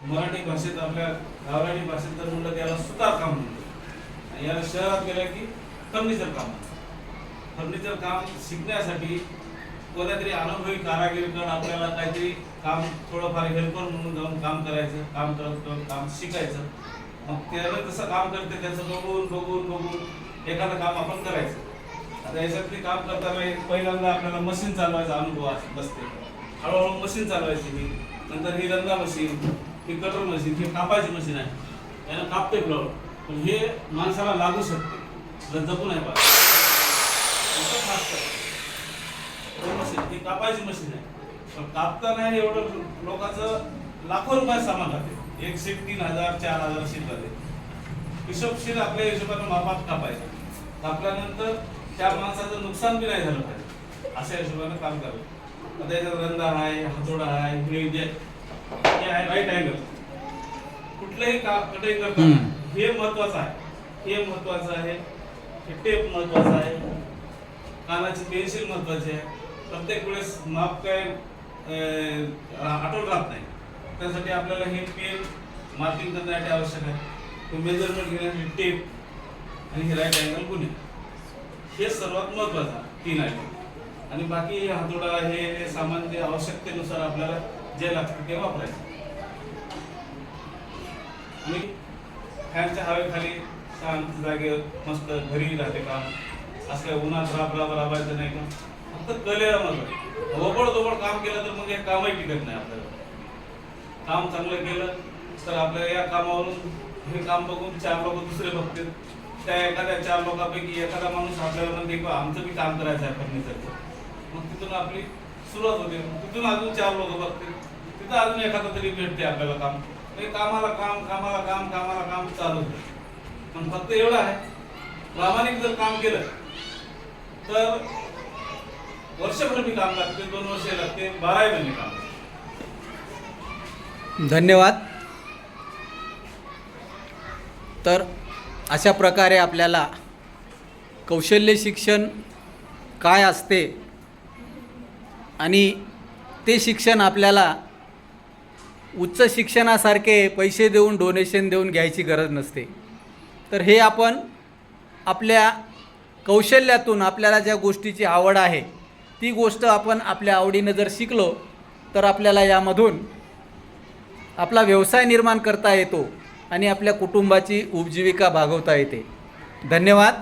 मराठी भाषेत आपल्या गावरानी भाषेत जर म्हणलं त्याला सुतारकाम म्हणतो आणि याला शहरात गेलं की फर्निचर काम. फर्निचर काम शिकण्यासाठी कोणत्यातरी अनुभवी कारागिरीकडे आपल्याला काहीतरी काम थोडंफार हेल्पर म्हणून जाऊन काम करायचं, काम करत काम शिकायचं. मग त्याला कसं काम करते त्याचं बघून बघून बघून एखादं काम आपण करायचं. आता याच्यातली काम करताना पहिल्यांदा आपल्याला मशीन चालवायचा अनुभव बसते. हळूहळू मशीन चालवायची ही, नंतर ही रंगा मशीन, ही कटर मशीन, ही कापायची मशीन आहे, याला कापते फ्लॉवर. पण हे माणसाला लागू शकते, जपून नाही पाहिजे. मशीन ही कापायची मशीन आहे, पण कापताना एवढं लोकांचं लाखो रुपये सामान लागते. एक शीट 3000 4000 शीट लागते. हिशोबशीर आपल्या हिशोबाने मापात कापायचं. कापल्यानंतर त्या माणसाचं नुकसान बी नाही झालं पाहिजे अशा हिशोबाने काम करावं. आता याच्यात रंदा आहे, हातोडा आहे, हे आहे राईट अँगल. कुठलंही कटिंग करताना हे महत्वाचं आहे, हे महत्वाचं आहे, हे टेप महत्वाचं आहे, कानाची पेन्सिल महत्वाची आहे. प्रत्येक वेळेस माप काय आठवण राहत नाही. त्यासाठी आपल्याला हे पेन मार्किंग करण्यासाठी आवश्यक आहे. मेजरमेंट घेण्यासाठी टेप आणि हे राईट अँगल गुन्हे, हे सर्वात महत्वाचं 3 आयटम. आणि बाकी हातोडा हे सामान जे आवश्यकतेनुसार आपल्याला जे लागतं ते वापरायचं. आणि फॅनच्या हवेखाली शांत जागेवर मस्त घरी राहते काम. असल्या उन्हात राबायचं नाही का, फक्त कलेला महत्व. ओबड काम केलं तर मग हे कामही टिकत नाही. आपल्याला काम चांगलं केलं तर आपल्याला या कामावरून हे काम बघून 4 लोक दुसरे बघतील. त्या एखाद्या 4 लोकांपैकी एखादा माणूस आपल्याला म्हणते आमचं बी काम करायचं आहे फर्निचरचं. मग तिथून आपली सुरुवात होते. तिथून अजून 4 लोक बघतील, तिथं अजून एखादा तरी भेटते आपल्याला काम. कामाला काम कामाला काम कामाला काम चालू होतं. पण फक्त एवढं आहे, प्रामाणिक जर काम केलं तर वर्षभर बी काम लागते, 2 वर्ष लागते, 12 महिने काम. धन्यवाद. तर अशा प्रकारे आपल्याला कौशल्य शिक्षण काय असते आणि ते शिक्षण आपल्याला उच्च शिक्षणासारखे पैसे देऊन डोनेशन देऊन घ्यायची गरज नसते. तर हे आपण आपल्या कौशल्यातून आपल्याला ज्या गोष्टीची आवड आहे ती गोष्ट आपण आपल्या आवडीनं जर शिकलो तर आपल्याला यामधून आपला व्यवसाय निर्माण करता येतो आणि आपल्या कुटुंबाची उपजीविका भागवता येते. धन्यवाद.